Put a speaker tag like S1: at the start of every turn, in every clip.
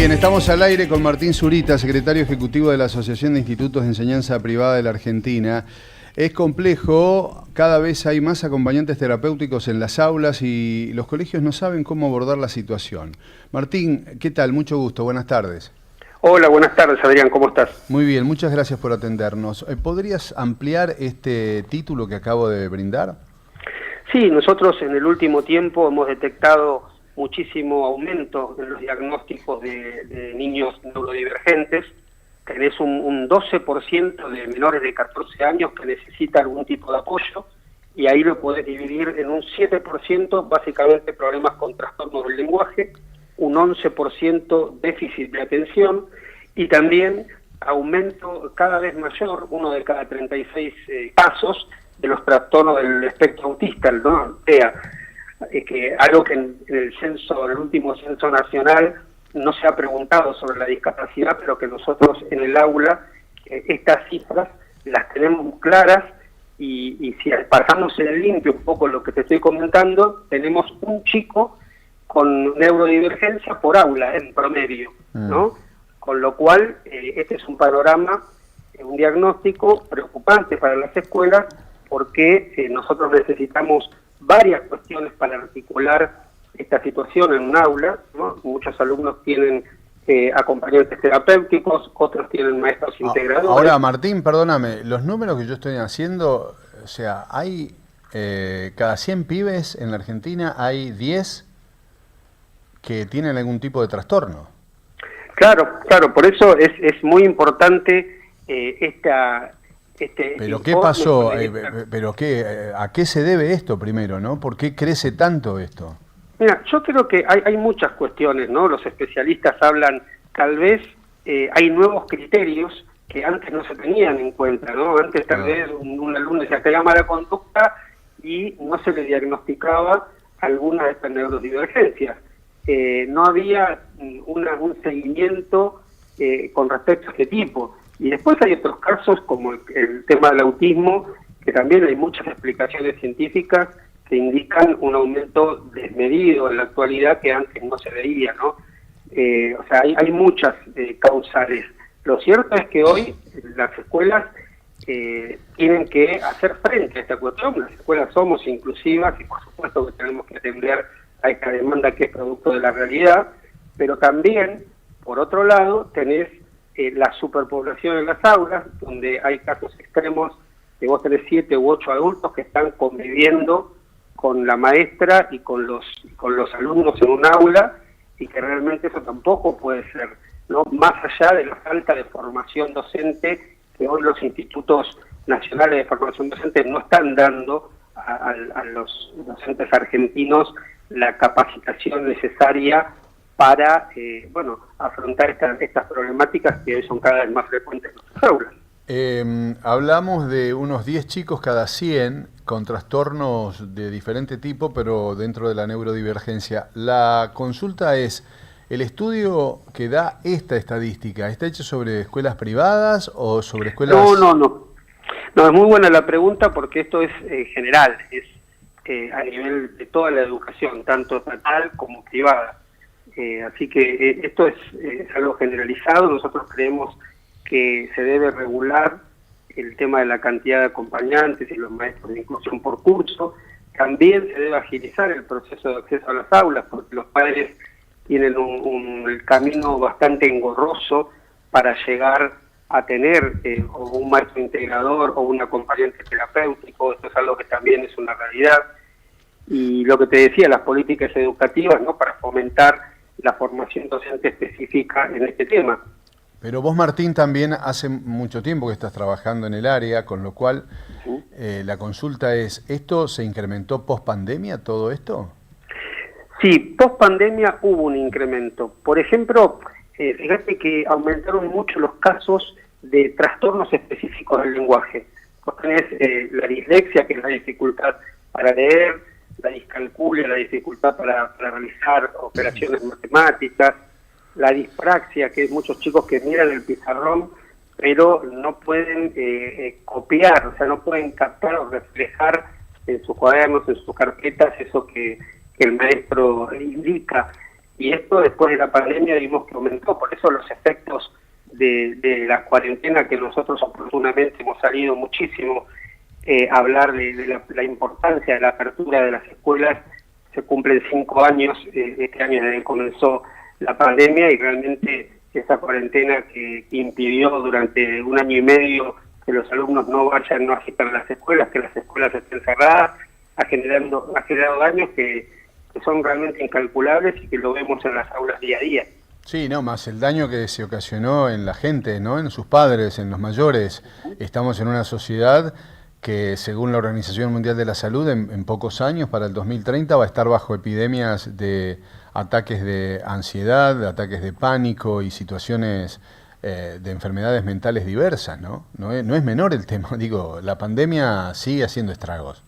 S1: Bien, estamos al aire con Martín Zurita, secretario ejecutivo de la Asociación de Institutos de Enseñanza Privada de la Argentina. Es complejo, cada vez hay más acompañantes terapéuticos en las aulas y los colegios no saben cómo abordar la situación. Martín, ¿qué tal? Mucho gusto, buenas tardes.
S2: Hola, buenas tardes, Adrián, ¿cómo estás?
S1: Muy bien, muchas gracias por atendernos. ¿Podrías ampliar este título que acabo de brindar?
S2: Sí, nosotros en el último tiempo hemos detectado muchísimo aumento en los diagnósticos de niños neurodivergentes. Tenés un 12% de menores de 14 años que necesita algún tipo de apoyo, y ahí lo podés dividir en un 7% básicamente problemas con trastornos del lenguaje, un 11% déficit de atención, y también aumento cada vez mayor, 1 de cada 36 casos, de los trastornos del espectro autista, ¿no? TEA, que algo que en el último censo nacional no se ha preguntado sobre la discapacidad, pero que nosotros en el aula estas cifras las tenemos claras, y si pasamos en limpio un poco lo que te estoy comentando, tenemos un chico con neurodivergencia por aula en promedio, ¿no? Con lo cual, este es un panorama, un diagnóstico preocupante para las escuelas, porque nosotros necesitamos varias cuestiones para articular esta situación en un aula, ¿no? Muchos alumnos tienen acompañantes terapéuticos, otros tienen maestros integradores.
S1: Ahora, Martín, perdóname, los números que yo estoy haciendo, o sea, hay cada 100 pibes en la Argentina, hay 10 que tienen algún tipo de trastorno.
S2: Claro, por eso es muy importante
S1: ¿Pero qué pasó? ¿A qué se debe esto primero, no? ¿Por qué crece tanto esto?
S2: Mira, yo creo que hay muchas cuestiones, ¿no? Los especialistas hablan, tal vez hay nuevos criterios que antes no se tenían en cuenta, ¿no? Antes tal vez un alumno decía que tenía mala conducta y no se le diagnosticaba alguna de estas neurodivergencias. No había un seguimiento con respecto a este tipo. Y después hay otros casos, como el tema del autismo, que también hay muchas explicaciones científicas que indican un aumento desmedido en la actualidad que antes no se veía, ¿no? O sea, hay muchas causales. Lo cierto es que hoy las escuelas tienen que hacer frente a esta cuestión. Las escuelas somos inclusivas y por supuesto que tenemos que atender a esta demanda que es producto de la realidad, pero también, por otro lado, tenés la superpoblación en las aulas, donde hay casos extremos que vos tenés 7 u 8 adultos que están conviviendo con la maestra y con los alumnos en un aula, y que realmente eso tampoco puede ser, ¿no? Más allá de la falta de formación docente que hoy los institutos nacionales de formación docente no están dando a los docentes argentinos la capacitación necesaria para afrontar estas problemáticas que hoy son cada vez más frecuentes en nuestras aulas.
S1: Hablamos de unos 10 chicos cada 100 con trastornos de diferente tipo, pero dentro de la neurodivergencia. La consulta es, ¿el estudio que da esta estadística está hecho sobre escuelas privadas o sobre escuelas...?
S2: No, es muy buena la pregunta, porque esto es general, es a nivel de toda la educación, tanto estatal como privada. Así que esto es algo generalizado. Nosotros creemos que se debe regular el tema de la cantidad de acompañantes y los maestros de inclusión por curso. También se debe agilizar el proceso de acceso a las aulas, porque los padres tienen un camino bastante engorroso para llegar a tener o un maestro integrador o un acompañante terapéutico. Esto es algo que también es una realidad. Y lo que te decía, las políticas educativas, ¿no?, para fomentar la formación docente específica en este tema.
S1: Pero vos, Martín, también hace mucho tiempo que estás trabajando en el área, con lo cual la consulta es, ¿esto se incrementó post-pandemia, todo esto?
S2: Sí, post-pandemia hubo un incremento. Por ejemplo, fíjate que aumentaron mucho los casos de trastornos específicos del lenguaje. Vos tenés la dislexia, que es la dificultad para leer, la discalculia, la dificultad para realizar operaciones matemáticas, la dispraxia, que es muchos chicos que miran el pizarrón, pero no pueden copiar, o sea, no pueden captar o reflejar en sus cuadernos, en sus carpetas, eso que el maestro indica. y esto después de la pandemia vimos que aumentó. Por eso los efectos de la cuarentena, que nosotros oportunamente hemos salido muchísimo a hablar de la importancia de la apertura de las escuelas. Se cumplen 5 años este año desde que comenzó la pandemia, y realmente esa cuarentena que impidió durante 1 año y medio que los alumnos no asistan a las escuelas, que las escuelas estén cerradas, ha generado daños que son realmente incalculables y que lo vemos en las aulas día a día.
S1: Sí, no, más el daño que se ocasionó en la gente, ¿no? En sus padres, en los mayores. Estamos en una sociedad que, según la Organización Mundial de la Salud, en pocos años, para el 2030, va a estar bajo epidemias de ataques de ansiedad, de ataques de pánico y situaciones de enfermedades mentales diversas, ¿no? No es menor el tema, digo, la pandemia sigue haciendo estragos.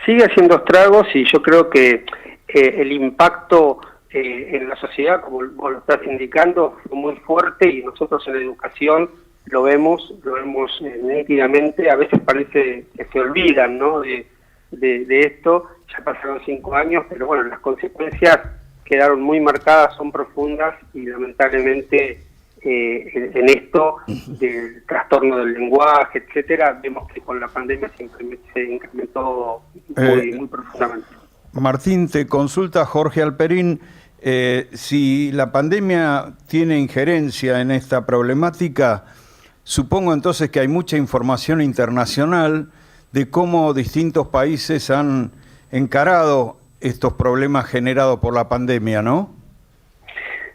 S2: Sigue haciendo estragos, y yo creo que el impacto en la sociedad, como vos lo estás indicando, fue muy fuerte, y nosotros en la educación lo vemos nítidamente. A veces parece que se olvidan, ¿no?, de esto. Ya pasaron 5 años, pero bueno, las consecuencias quedaron muy marcadas, son profundas, y lamentablemente en esto del trastorno del lenguaje, etcétera, vemos que con la pandemia se incrementó muy profundamente.
S3: Martín, te consulta Jorge Alperín. Si la pandemia tiene injerencia en esta problemática, supongo entonces que hay mucha información internacional de cómo distintos países han encarado estos problemas generados por la pandemia, ¿no?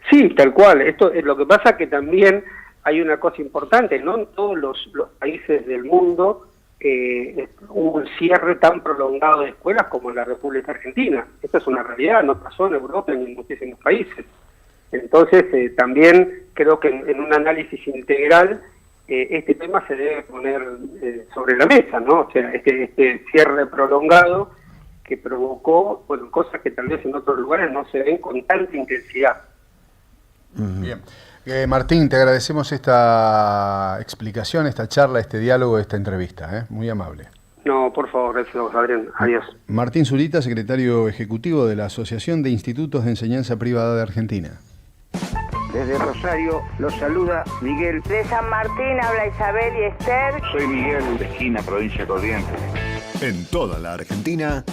S2: Sí, tal cual. Esto es lo que pasa, que también hay una cosa importante, no en todos los países del mundo hubo un cierre tan prolongado de escuelas como en la República Argentina. Esto es una realidad, no pasó en Europa ni en muchísimos países. Entonces, también creo que en un análisis integral este tema se debe poner sobre la mesa, ¿no? O sea, este cierre prolongado que provocó, bueno, cosas que tal vez en otros lugares no se ven con tanta intensidad.
S1: Bien. Martín, te agradecemos esta explicación, esta charla, este diálogo, esta entrevista, muy amable.
S2: No, por favor, gracias a vos, Adrián. Adiós.
S1: Martín Zurita, secretario ejecutivo de la Asociación de Institutos de Enseñanza Privada de Argentina.
S4: Desde Rosario los saluda Miguel.
S5: De San Martín habla Isabel y Esther.
S4: Soy Miguel, de Esquina, provincia de Corrientes.
S6: En toda la Argentina.